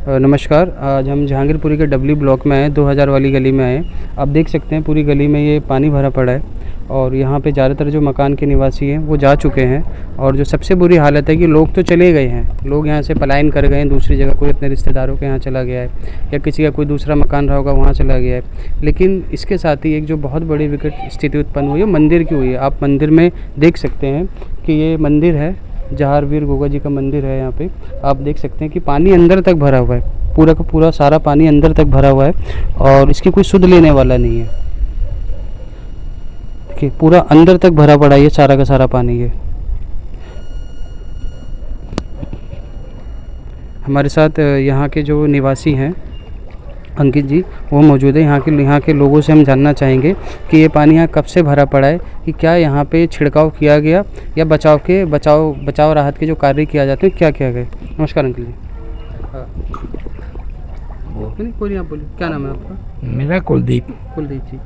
नमस्कार। आज हम जहांगीरपुरी के डबली ब्लॉक में आए, 2000 वाली गली में आए। आप देख सकते हैं पूरी गली में ये पानी भरा पड़ा है और यहाँ पे ज़्यादातर जो मकान के निवासी हैं वो जा चुके हैं। और जो सबसे बुरी हालत है कि लोग तो चले गए हैं, लोग यहाँ से पलायन कर गए हैं दूसरी जगह, कोई अपने रिश्तेदारों के यहाँ चला गया है या किसी का कोई दूसरा मकान रहा होगा वहाँ चला गया है। लेकिन इसके साथ ही एक जो बहुत बड़ी विकट स्थिति उत्पन्न हुई है मंदिर की हुई है। आप मंदिर में देख सकते हैं कि ये मंदिर है, जहारवीर गोगा जी का मंदिर है। यहाँ पे आप देख सकते हैं कि पानी अंदर तक भरा हुआ है, पूरा का पूरा सारा पानी अंदर तक भरा हुआ है और इसकी कोई सुध लेने वाला नहीं है। देखिए पूरा अंदर तक भरा पड़ा है ये सारा का सारा पानी। ये हमारे साथ यहाँ के जो निवासी हैं अंकित जी वो मौजूद है। यहाँ के लोगों से हम जानना चाहेंगे कि ये पानी यहाँ कब से भरा पड़ा है, कि क्या यहाँ पे छिड़काव किया गया या बचाव राहत के जो कार्य किया जाते हैं क्या किया गया। नमस्कार अंकित जी। नहीं कोई नहीं, आप बोलिए, क्या नाम है आपका? मेरा कुलदीप जी।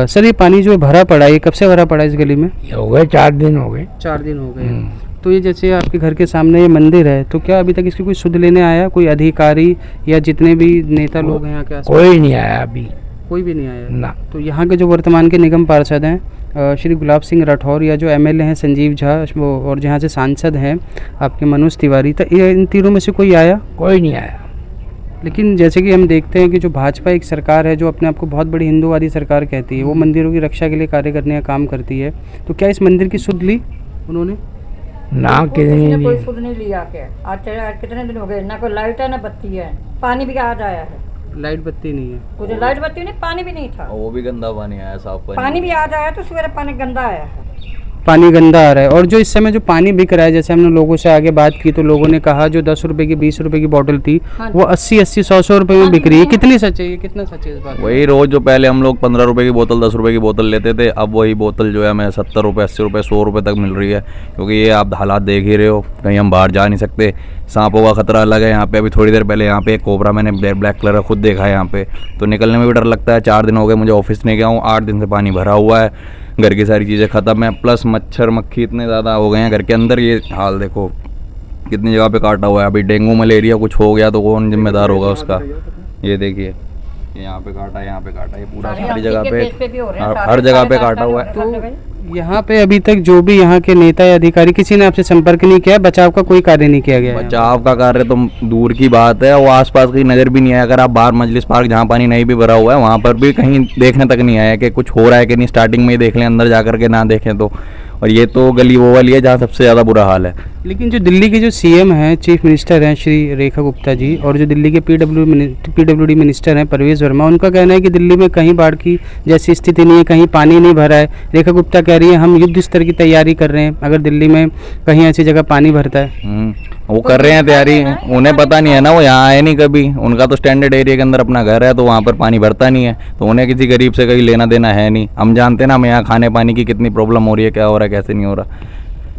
सर ये पानी जो भरा पड़ा है ये कब से भरा पड़ा है इस गली में? हो गए 4 दिन हो गए। 4 दिन हो गए। तो ये जैसे आपके घर के सामने ये मंदिर है, तो क्या अभी तक इसकी कोई सुध लेने आया कोई अधिकारी या जितने भी नेता लोग हैं यहाँ के आसपास? कोई नहीं आया अभी, कोई भी नहीं आया ना। तो यहाँ के जो वर्तमान के निगम पार्षद हैं श्री गुलाब सिंह राठौर या जो एमएलए हैं संजीव झा और जहाँ से सांसद हैं आपके मनोज तिवारी, तो ये इन तीनों में से कोई आया? कोई नहीं आया। लेकिन जैसे कि हम देखते हैं कि जो भाजपा एक सरकार है जो अपने आप को बहुत बड़ी हिंदूवादी सरकार कहती है, वो मंदिरों की रक्षा के लिए कार्य करने का काम करती है, तो क्या इस मंदिर की सुध ली उन्होंने? ना कोई सुध नहीं लिया के। आज कितने दिन हो गए, ना कोई लाइट है ना बत्ती है। पानी भी आज आया है, लाइट बत्ती नहीं है। कुछ लाइट बत्ती नहीं, पानी भी नहीं था। वो भी गंदा पानी आया, साफ पानी भी आज आया तो सवेरे पानी गंदा आया है। पानी गंदा आ रहा है। और जो इस समय जो पानी बिक रहा है, जैसे हमने लोगों से आगे बात की तो लोगों ने कहा जो 10 रुपए की 20 रुपए की बोतल थी वो 80-80 100-100 रुपए में बिक रही है। कितनी सच है ये, कितना सच है इस बात? वही रोज जो पहले हम लोग 15 रुपए की बोतल 10 रुपए की बोतल लेते थे, अब वही बोतल जो है हमें 70 रुपए 80 रुपए 100 रुपए तक मिल रही है। क्योंकि ये आप हालात देख ही रहे हो, कहीं हम बाहर जा नहीं सकते, सांपों का खतरा अलग है यहाँ पे। अभी थोड़ी देर पहले यहाँ पे एक कोबरा मैंने ब्लैक कलर का खुद देखा है यहाँ पे, तो निकलने में भी डर लगता है। 4 दिन हो गए मुझे ऑफिस नहीं गया हूँ, 8 दिन से पानी भरा हुआ है, घर की सारी चीज़ें ख़त्म है, प्लस मच्छर मक्खी इतने ज़्यादा हो गए हैं घर के अंदर। ये हाल देखो कितनी जगह पे काटा हुआ है। अभी डेंगू मलेरिया कुछ हो गया तो कौन जिम्मेदार होगा उसका? ये देखिए यहाँ पे काटा, यहाँ पे काटा, ये पूरा सारी जगह पे हर जगह पे काटा हुआ है। तो यहाँ पे अभी तक जो भी यहाँ के नेता या अधिकारी किसी ने आपसे संपर्क नहीं किया, बचाव का कोई कार्य नहीं किया गया? बचाव का कार्य तो दूर की बात है, वो आसपास की नज़र भी नहीं आया। अगर आप बाहर मजलिस पार्क जहाँ पानी नहीं भी भरा हुआ है वहाँ पर भी कहीं देखने तक नहीं आया कि कुछ हो रहा है कि नहीं। स्टार्टिंग में ही देख लें, अंदर जा करके ना देखें तो। और ये तो गली वो वाली है जहाँ सबसे ज़्यादा बुरा हाल है। लेकिन जो दिल्ली के जो सीएम हैं, चीफ मिनिस्टर हैं श्री रेखा गुप्ता जी, और जो दिल्ली के पीडब्ल्यूडी मिनिस्टर हैं परवेज वर्मा, उनका कहना है कि दिल्ली में कहीं बाढ़ की जैसी स्थिति नहीं है, कहीं पानी नहीं भरा है। रेखा गुप्ता कह रही है हम युद्ध स्तर की तैयारी कर रहे हैं अगर दिल्ली में कहीं ऐसी जगह पानी भरता है। वो कर रहे हैं तैयारी, उन्हें पता नहीं है ना, वो यहाँ आए नहीं कभी। उनका तो स्टैंडर्ड एरिया के अंदर अपना घर है, तो वहाँ पर पानी भरता नहीं है, तो उन्हें किसी गरीब से कहीं लेना देना है नहीं। हम जानते हैं ना हमें यहाँ खाने पानी की कितनी प्रॉब्लम हो रही है, क्या हो रहा है कैसे नहीं हो रहा।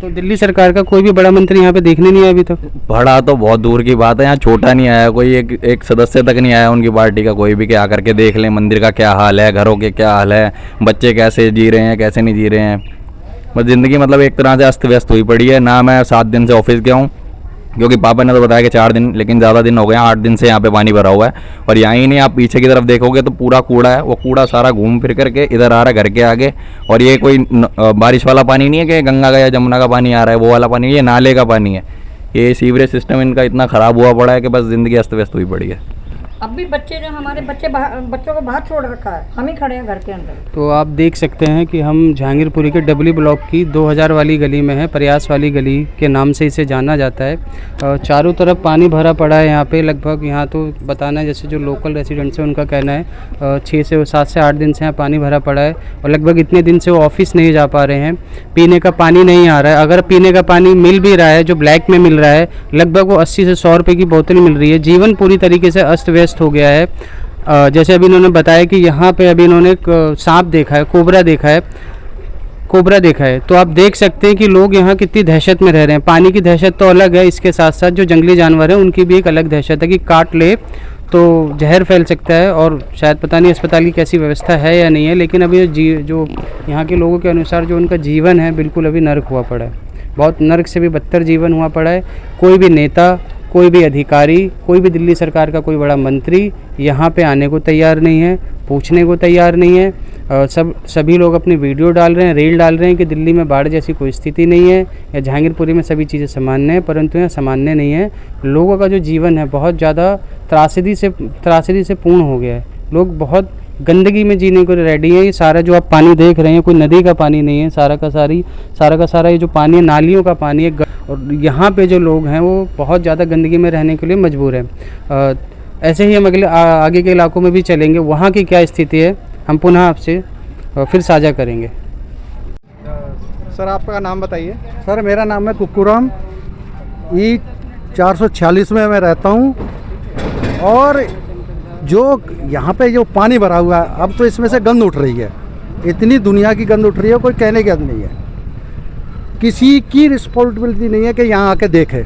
तो दिल्ली सरकार का कोई भी बड़ा मंत्री यहाँ पे देखने नहीं आया अभी तक? बड़ा तो बहुत दूर की बात है, यहाँ छोटा नहीं आया कोई, एक सदस्य तक नहीं आया उनकी पार्टी का कोई भी, कि आकर के देख लें मंदिर का क्या हाल है, घरों के क्या हाल है, बच्चे कैसे जी रहे हैं कैसे नहीं जी रहे हैं। बस ज़िंदगी मतलब एक तरह से अस्त व्यस्त हुई पड़ी है ना। मैं 7 दिन से ऑफिस गया हूँ, क्योंकि पापा ने तो बताया कि 4 दिन, लेकिन ज़्यादा दिन हो गए, 8 दिन से यहाँ पे पानी भरा हुआ है। और यहाँ ही नहीं, आप पीछे की तरफ देखोगे तो पूरा कूड़ा है, वो कूड़ा सारा घूम फिर करके इधर आ रहा है घर के आगे। और ये कोई बारिश वाला पानी नहीं है कि गंगा का या जमुना का पानी आ रहा है, वो वाला पानी, ये नाले का पानी है। ये सीवरेज सिस्टम इनका इतना ख़राब हुआ पड़ा है कि बस ज़िंदगी अस्त व्यस्त हुई पड़ी है। अब भी बच्चे जो हमारे बच्चों को बाहर छोड़ रखा है, हम ही खड़े हैं घर के अंदर। तो आप देख सकते हैं कि हम जहांगीरपुरी के डबली ब्लॉक की 2000 वाली गली में है, प्रयास वाली गली के नाम से इसे जाना जाता है। चारों तरफ पानी भरा पड़ा है यहाँ पे। लगभग यहाँ तो बताना है, जैसे जो लोकल रेसिडेंट्स हैं उनका कहना है 7 से 8 दिन से यहाँ पानी भरा पड़ा है और लगभग इतने दिन से वो ऑफिस नहीं जा पा रहे हैं। पीने का पानी नहीं आ रहा है, अगर पीने का पानी मिल भी रहा है जो ब्लैक में मिल रहा है, लगभग वो 80 से 100 रुपये की बोतल मिल रही है। जीवन पूरी तरीके से अस्त व्यस्त हो गया है। जैसे अभी इन्होंने बताया कि यहाँ पे अभी इन्होंने एक सांप देखा है, कोबरा देखा है। तो आप देख सकते हैं कि लोग यहाँ कितनी दहशत में रह रहे हैं। पानी की दहशत तो अलग है, इसके साथ साथ जो जंगली जानवर हैं उनकी भी एक अलग दहशत है कि काट ले तो जहर फैल सकता है। और शायद पता नहीं अस्पताल की कैसी व्यवस्था है या नहीं है, लेकिन अभी जो यहाँ के लोगों के अनुसार जो उनका जीवन है बिल्कुल अभी नर्क हुआ पड़ा है। बहुत नर्क से भी बदतर जीवन हुआ पड़ा है। कोई भी नेता, कोई भी अधिकारी, कोई भी दिल्ली सरकार का कोई बड़ा मंत्री यहाँ पे आने को तैयार नहीं है, पूछने को तैयार नहीं है। सभी लोग अपनी वीडियो डाल रहे हैं, रील डाल रहे हैं कि दिल्ली में बाढ़ जैसी कोई स्थिति नहीं है या जहांगीरपुरी में सभी चीज़ें सामान्य हैं, परंतु यहाँ सामान्य नहीं है। लोगों का जो जीवन है बहुत ज़्यादा त्रासदी से पूर्ण हो गया है। लोग बहुत गंदगी में जीने को रेडी है। ये सारा जो आप पानी देख रहे हैं कोई नदी का पानी नहीं है, सारा का सारा ये जो पानी है नालियों का पानी है। और यहाँ पे जो लोग हैं वो बहुत ज़्यादा गंदगी में रहने के लिए मजबूर हैं। ऐसे ही हम आगे के इलाकों में भी चलेंगे, वहाँ की क्या स्थिति है हम पुनः आपसे फिर साझा करेंगे। सर आपका नाम बताइए। सर मेरा नाम है कुक्कूराम, ई 446 में मैं रहता हूँ। और जो यहाँ पे जो पानी भरा हुआ है अब तो इसमें से गंद उठ रही है, इतनी दुनिया की गंद उठ रही है, कोई कहने की हद नहीं है। किसी की रिस्पॉन्सिबिलिटी नहीं है कि यहाँ आके देखे।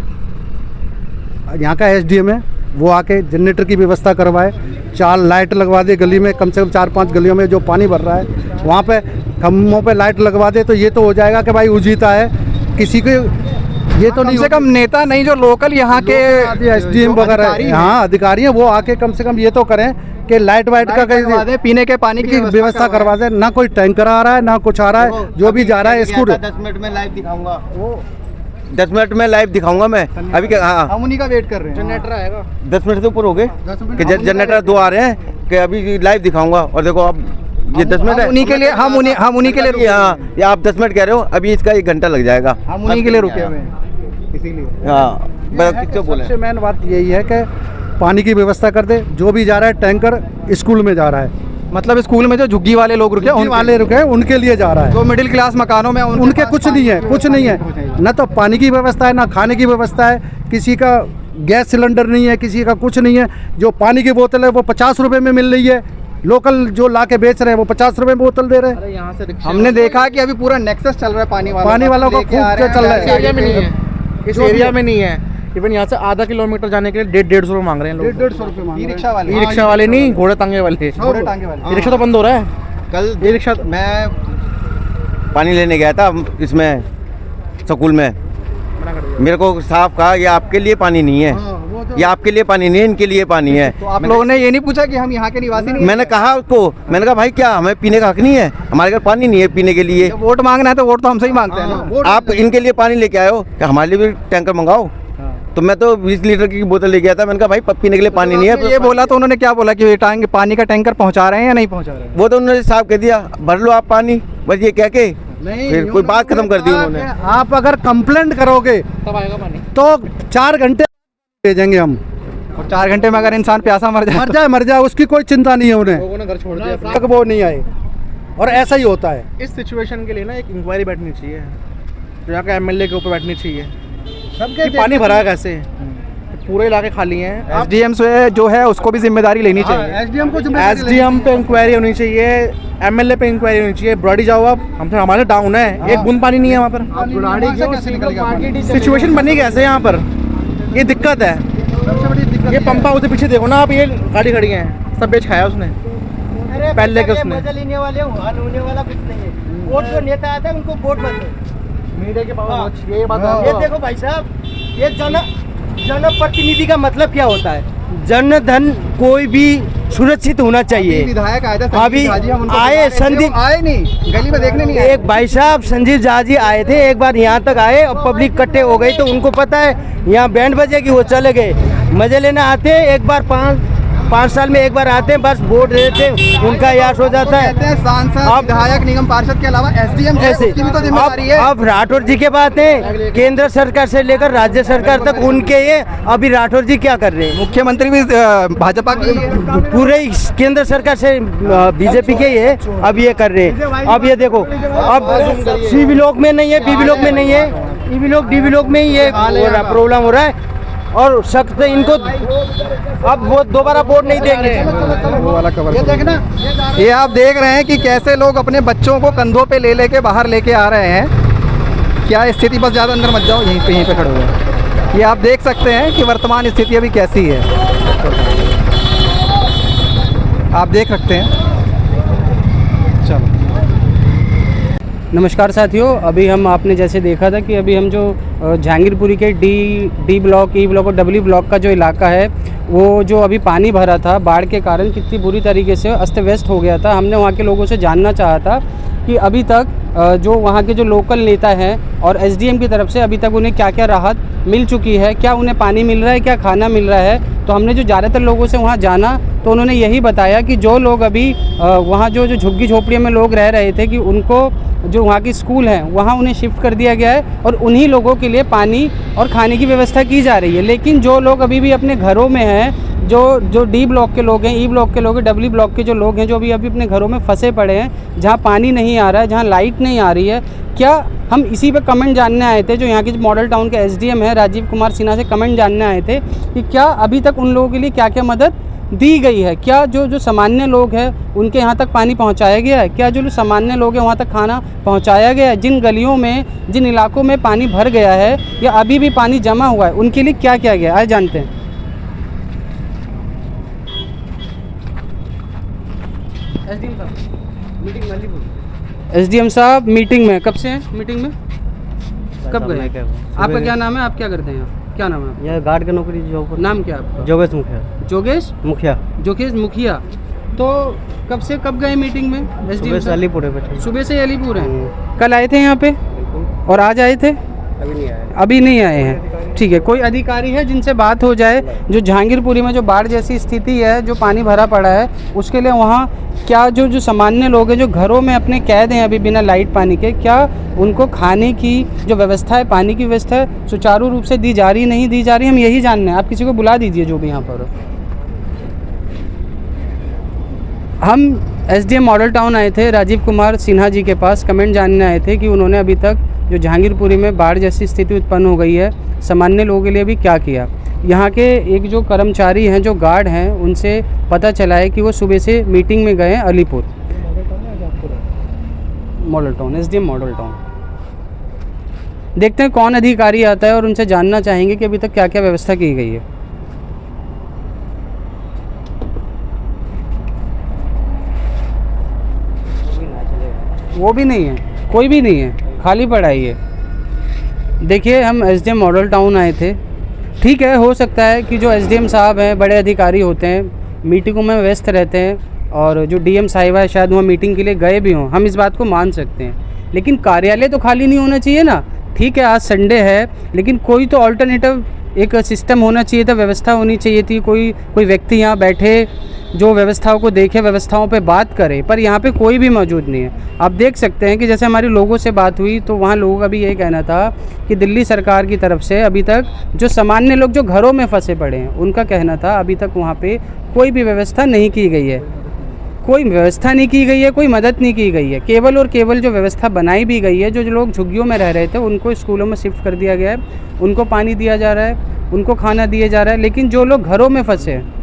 यहाँ का एसडीएम है, वो आके जनरेटर की व्यवस्था करवाए, 4 लाइट लगवा दे गली में, कम से कम 4-5 गलियों में जो पानी भर रहा है वहाँ पे खम्भों पे लाइट लगवा दे, तो ये तो हो जाएगा कि भाई उजीता है। किसी को ये तो नहीं, कम से कम नेता नहीं, जो लोकल यहाँ के एसडीएम वगैरह यहाँ अधिकारी हैं वो आके कम से कम ये तो करें कि लाइट वाइट का कहीं पीने के पानी की व्यवस्था करवा दे। ना कोई टैंकर आ रहा है ना कुछ आ रहा है, जो भी जा रहा है स्कूटर। 10 मिनट में लाइव दिखाऊंगा, 10 मिनट में लाइव दिखाऊंगा मैं अभी क्या। हाँ हम उन्हीं का वेट कर रहे हैं, जनरेटर आएगा। 10 मिनट से ऊपर हो गए कि जनरेटर 2 आ रहे हैं कि अभी लाइव दिखाऊंगा। और देखो अब ये 10 मिनट है उन्हीं के लिए, हम उन्हीं के लिए। हाँ ये आप 10 मिनट कह रहे हो, अभी इसका 1 घंटा लग जाएगा। हम उन्हीं के लिए रुके हुए हैं इसीलिए। हाँ किसको बोले, सबसे मेन बात यही है कि पानी की व्यवस्था कर दे। जो भी जा रहा है टैंकर स्कूल में जा रहा है, मतलब स्कूल में जो झुग्गी वाले लोग रुके रुके उनके लिए जा रहा है। जो मिडिल क्लास मकानों में उनके कुछ नहीं है, कुछ नहीं है। ना तो पानी की व्यवस्था है ना खाने की व्यवस्था है, किसी का गैस सिलेंडर नहीं है, किसी का कुछ नहीं है। जो पानी की बोतल है वो 50 रुपए में मिल रही है, लोकल जो ला के बेच रहे हैं वो 50 रुपए में बोतल दे रहे हैं। यहाँ से हमने देखा कि अभी पूरा नेक्सस चल रहा है पानी वालों का खूब चल रहा है। एरिया में नहीं है, इस एरिया में नहीं है। इवन यहाँ से आधा किलोमीटर जाने के लिए 150 रुपये मांग रहे हैं लोग। 150 रुपए मांग रहे हैं। ई रिक्शा वाले नहीं, घोड़े टांगे वाले। घोड़े टांगे वाले। ई रिक्शा तो बंद हो रहा है। कल ई रिक्शा मैं पानी लेने गया था इसमें स्कूल में, मेरे को साफ कहा ये आपके लिए पानी नहीं है, ये आपके लिए पानी नहीं है, इनके लिए पानी है। तो आप लोगों ने ये नहीं पूछा कि हम यहाँ के निवासी नहीं? मैंने कहा उसको, मैंने कहा भाई क्या हमें पीने का हक नहीं है, हमारे घर पानी नहीं है पीने के लिए। वोट मांगना है तो वोट तो हमसे ही मांगते हैं ना। आप इनके लिए पानी लेके आए हो कि हमारे लिए भी टैंकर मंगाओ। तो मैं तो 20 लीटर की बोतल लेके आया था, मैंने कहा भाई पीने के लिए पानी नहीं है। ये बोला तो उन्होंने क्या बोला कि ये पानी का टैंकर पहुँचा रहे हैं या नहीं पहुँचा रहे हैं? वो तो उन्होंने साफ कह दिया भर लो आप पानी, बस ये कह के फिर कोई बात खत्म कर दी उन्होंने। आप अगर कंप्लेंट करोगे तब आएगा पानी। तो 4 घंटे भेजेंगे हम, और 4 घंटे में अगर इंसान प्यासा मर जाए उसकी कोई चिंता नहीं है उन्हें, लोगों ने घर छोड़ दिया। तक वो नहीं आए। और ऐसा ही होता है। इस सिचुएशन के लिए ना एक इंक्वायरी बैठनी चाहिए, जो यहाँ का एमएलए के ऊपर बैठनी चाहिए। सबके पानी भरा है कैसे, पूरे इलाके खाली हैं। एसडीएम से जो है उसको भी जिम्मेदारी लेनी चाहिए। एसडीएम को एसडीएम पे इंक्वायरी होनी चाहिए, एमएलए पे इंक्वायरी होनी चाहिए। बुराड़ी जाओ आप, हम तो हमारे डाउन है, एक बूंद पानी नहीं है वहाँ पर। सिचुएशन बनी कैसे यहाँ पर, ये दिक्कत है। ये पंपा उसे पीछे देखो ना आप, ये गाड़ी खड़ी है, सब बेच खाया उसने पहले के उसने। मजा लेने वाले होने वाला कुछ नहीं है। वोट जो नेता आता है उनको वोट मत दो। मीडिया के पास ये बात ये देखो भाई साहब, ये जनप्रतिनिधि का मतलब क्या होता है? जन धन कोई भी सुरक्षित होना चाहिए। विधायक आए थे, अभी आए संदीप, आए नहीं, गली में देखने नहीं आए। एक भाई साहब संजीव झा जी आए थे, एक बार यहाँ तक आए और पब्लिक इकट्ठे हो गई तो उनको पता है यहाँ बैंड बजेगी, वो चले गए। मजे लेना आते हैं, एक बार 5 साल में एक बार आते हैं, बस वोट देते हैं, उनका यास हो जाता है। सांसद, विधायक, निगम पार्षद के अलावा एसडीएम ऐसे की भी तो जिम्मेदारी है। अब राठौर जी के बात है, केंद्र सरकार से लेकर राज्य सरकार तक उनके ये। अभी राठौर जी क्या कर रहे हैं? मुख्यमंत्री भी भाजपा की है। पूरे केंद्र सरकार से बीजेपी के ये अब ये कर रहे हैं। अब ये देखो, अब सी ब्लॉक में नहीं है, बी ब्लॉक में नहीं है, ई ब्लॉक डी ब्लॉक में ही ये प्रॉब्लम हो रहा है। और सख्त इनको अब वो दोबारा वोट नहीं देंगे। ये देखना, ये आप देख रहे हैं कि कैसे लोग अपने बच्चों को कंधों पे ले लेके बाहर लेके आ रहे हैं। क्या स्थिति, बस ज़्यादा अंदर मत जाओ, यहीं पे खड़े हुए। ये आप देख सकते हैं कि वर्तमान स्थिति अभी कैसी है, आप देख सकते हैं। चलो नमस्कार साथियों, अभी हम आपने जैसे देखा था कि अभी हम जो जहांगीरपुरी के डी ब्लॉक, ई ब्लॉक और डब्ल्यू ब्लॉक का जो इलाका है, वो जो अभी पानी भरा था बाढ़ के कारण कितनी बुरी तरीके से अस्त व्यस्त हो गया था। हमने वहाँ के लोगों से जानना चाहा था कि अभी तक जो वहाँ के जो लोकल नेता हैं और एसडीएम की तरफ से अभी तक उन्हें क्या क्या राहत मिल चुकी है, क्या उन्हें पानी मिल रहा है, क्या खाना मिल रहा है। तो हमने जो ज़्यादातर लोगों से वहाँ जाना तो उन्होंने यही बताया कि जो लोग अभी वहाँ जो झुग्गी झोपड़ियों में लोग रह रहे थे कि उनको जो वहाँ की स्कूल हैं वहाँ उन्हें शिफ्ट कर दिया गया है और उन्हीं लोगों के लिए पानी और खाने की व्यवस्था की जा रही है। लेकिन जो लोग अभी भी अपने घरों में हैं, जो डी ब्लॉक के लोग हैं, ई ब्लॉक के लोग हैं, डब्ल्यू ब्लॉक के जो लोग हैं, जो अभी अपने घरों में फंसे पड़े हैं, जहाँ पानी नहीं आ रहा है, जहाँ लाइट नहीं आ रही है, क्या हम इसी पे कमेंट जानने आए थे। जो यहाँ के मॉडल टाउन के एसडीएम है राजीव कुमार सिन्हा से कमेंट जानने आए थे कि क्या अभी तक उन लोगों के लिए क्या क्या मदद दी गई है, क्या जो सामान्य लोग हैं उनके यहाँ तक पानी पहुँचाया गया है, क्या जो सामान्य लोग हैं वहाँ तक खाना पहुँचाया गया है, जिन गलियों में, जिन इलाकों में पानी भर गया है या अभी भी पानी जमा हुआ है, उनके लिए क्या किया गया है, आज जानते हैं। एसडीएम साहब मीटिंग में कब से हैं? मीटिंग में कब गए? आपका क्या नाम है, आप क्या करते हैं यहाँ? क्या नाम है? यह गार्ड की नौकरी जॉब। नाम क्या है आपका? जोगेश मुखिया। जोगेश मुखिया। जोगेश मुखिया। तो कब से कब गए मीटिंग में? सुबह से अलीपुर है बैठे। सुबह से अलीपुर हैं। कल आए थे यहाँ पे और आज आए थे? अभी नहीं आए। अभी नहीं आए हैं। ठीक है, कोई अधिकारी है जिनसे बात हो जाए? जो जहांगीरपुरी में जो बाढ़ जैसी स्थिति है, जो पानी भरा पड़ा है, उसके लिए वहाँ क्या जो सामान्य लोग हैं जो घरों में अपने कैद हैं अभी बिना लाइट पानी के, क्या उनको खाने की जो व्यवस्था है, पानी की व्यवस्था है, सुचारू रूप से दी जा रही, नहीं दी जा रही, हम यही जानना है। आप किसी को बुला दीजिए जो भी यहाँ पर हो। हम एसडीएम मॉडल टाउन आए थे राजीव कुमार सिन्हा जी के पास, कमेंट जानने आए थे कि उन्होंने अभी तक जो जहांगीरपुरी में बाढ़ जैसी स्थिति उत्पन्न हो गई है, सामान्य लोगों के लिए भी क्या किया। यहाँ के एक जो कर्मचारी हैं, जो गार्ड हैं, उनसे पता चला है कि वो सुबह से मीटिंग में गए हैं Alipur. Model town, SDM model town. देखते हैं कौन अधिकारी आता है और उनसे जानना चाहेंगे कि अभी तक क्या क्या व्यवस्था की गई है। वो भी नहीं है, कोई भी नहीं है, खाली पड़ा ही है। देखिए, हम एसडीएम मॉडल टाउन आए थे। ठीक है, हो सकता है कि जो एसडीएम साहब हैं, बड़े अधिकारी होते हैं, मीटिंगों में व्यस्त रहते हैं और जो डीएम साहिबा है शायद वहाँ मीटिंग के लिए गए भी हों, हम इस बात को मान सकते हैं। लेकिन कार्यालय तो खाली नहीं होना चाहिए ना। ठीक है, आज संडे है, लेकिन कोई तो ऑल्टरनेटिव एक सिस्टम होना चाहिए था, व्यवस्था होनी चाहिए थी। कोई व्यक्ति यहाँ बैठे जो व्यवस्थाओं को देखे, व्यवस्थाओं पे बात करे, पर यहाँ पे कोई भी मौजूद नहीं है। आप देख सकते हैं कि जैसे हमारे लोगों से बात हुई तो वहाँ लोगों का भी यही कहना था कि दिल्ली सरकार की तरफ से अभी तक जो सामान्य लोग जो घरों में फंसे पड़े हैं, उनका कहना था अभी तक वहाँ पे कोई भी व्यवस्था नहीं की गई है, कोई व्यवस्था नहीं की गई है, कोई मदद नहीं की गई है। केवल और केवल जो व्यवस्था बनाई भी गई है, जो लोग झुग्गियों में रह रहे थे उनको स्कूलों में शिफ्ट कर दिया गया है, उनको पानी दिया जा रहा है, उनको खाना दिया जा रहा है। लेकिन जो लोग घरों में फंसे हैं,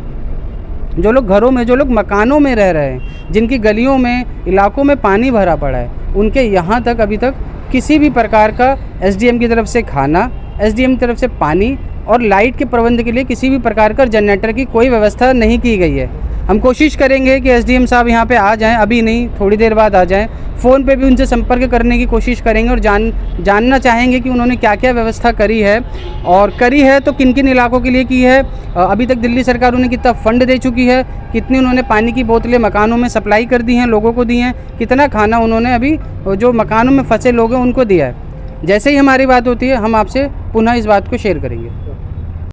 जो लोग घरों में, जो लोग मकानों में रह रहे हैं, जिनकी गलियों में, इलाकों में पानी भरा पड़ा है, उनके यहाँ तक अभी तक किसी भी प्रकार का एसडीएम की तरफ से खाना, एसडीएम की तरफ से पानी और लाइट के प्रबंध के लिए किसी भी प्रकार का जनरेटर की कोई व्यवस्था नहीं की गई है। हम कोशिश करेंगे कि एसडीएम साहब यहाँ पे आ जाएं, अभी नहीं, थोड़ी देर बाद आ जाएं। फ़ोन पे भी उनसे संपर्क करने की कोशिश करेंगे और जानना चाहेंगे कि उन्होंने क्या क्या व्यवस्था करी है, और करी है तो किन किन इलाकों के लिए की है। अभी तक दिल्ली सरकार उन्हें कितना फ़ंड दे चुकी है, कितनी उन्होंने पानी की बोतलें मकानों में सप्लाई कर दी हैं, लोगों को दी हैं, कितना खाना उन्होंने अभी जो मकानों में फंसे लोग हैं उनको दिया है। जैसे ही हमारी बात होती है हम आपसे पुनः इस बात को शेयर करेंगे।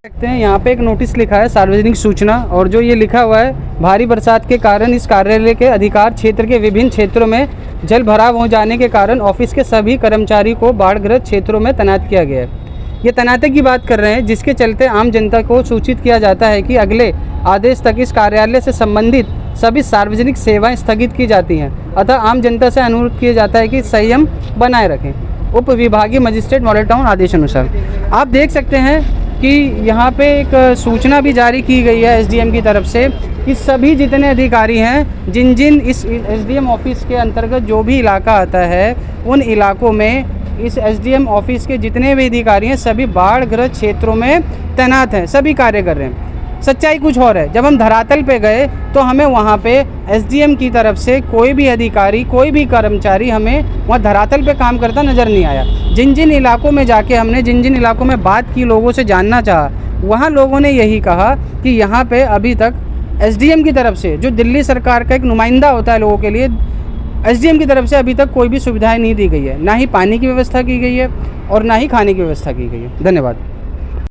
देखते हैं, यहाँ पे एक नोटिस लिखा है सार्वजनिक सूचना, और जो ये लिखा हुआ है, भारी बरसात के कारण इस कार्यालय के अधिकार क्षेत्र के विभिन्न क्षेत्रों में जल भराव हो जाने के कारण ऑफिस के सभी कर्मचारी को बाढ़ग्रस्त क्षेत्रों में तैनात किया गया है। ये तैनाती की बात कर रहे हैं, जिसके चलते आम जनता को सूचित किया जाता है कि अगले आदेश तक इस कार्यालय से संबंधित सभी सार्वजनिक सेवाएं स्थगित की जाती हैं। अतः आम जनता से अनुरोध किया जाता है कि संयम बनाए रखें। उप विभागीय मजिस्ट्रेट मॉडल टाउन आदेश अनुसार आप देख सकते हैं कि यहाँ पे एक सूचना भी जारी की गई है एसडीएम की तरफ से कि सभी जितने अधिकारी हैं, जिन इस एसडीएम ऑफिस के अंतर्गत जो भी इलाका आता है, उन इलाकों में इस एसडीएम ऑफिस के जितने भी अधिकारी हैं सभी बाढ़ग्रस्त क्षेत्रों में तैनात हैं, सभी कार्य कर रहे हैं। सच्चाई कुछ और है। जब हम धरातल पे गए तो हमें वहाँ पे एसडीएम की तरफ से कोई भी अधिकारी, कोई भी कर्मचारी हमें वहाँ धरातल पे काम करता नज़र नहीं आया। जिन जिन इलाकों में जाके हमने जिन जिन इलाकों में बात की, लोगों से जानना चाहा, वहाँ लोगों ने यही कहा कि यहाँ पे अभी तक एसडीएम की तरफ से, जो दिल्ली सरकार का एक नुमाइंदा होता है लोगों के लिए, एसडीएम की तरफ से अभी तक कोई भी सुविधाएं नहीं दी गई है। ना ही पानी की व्यवस्था की गई है और ना ही खाने की व्यवस्था की गई है। धन्यवाद।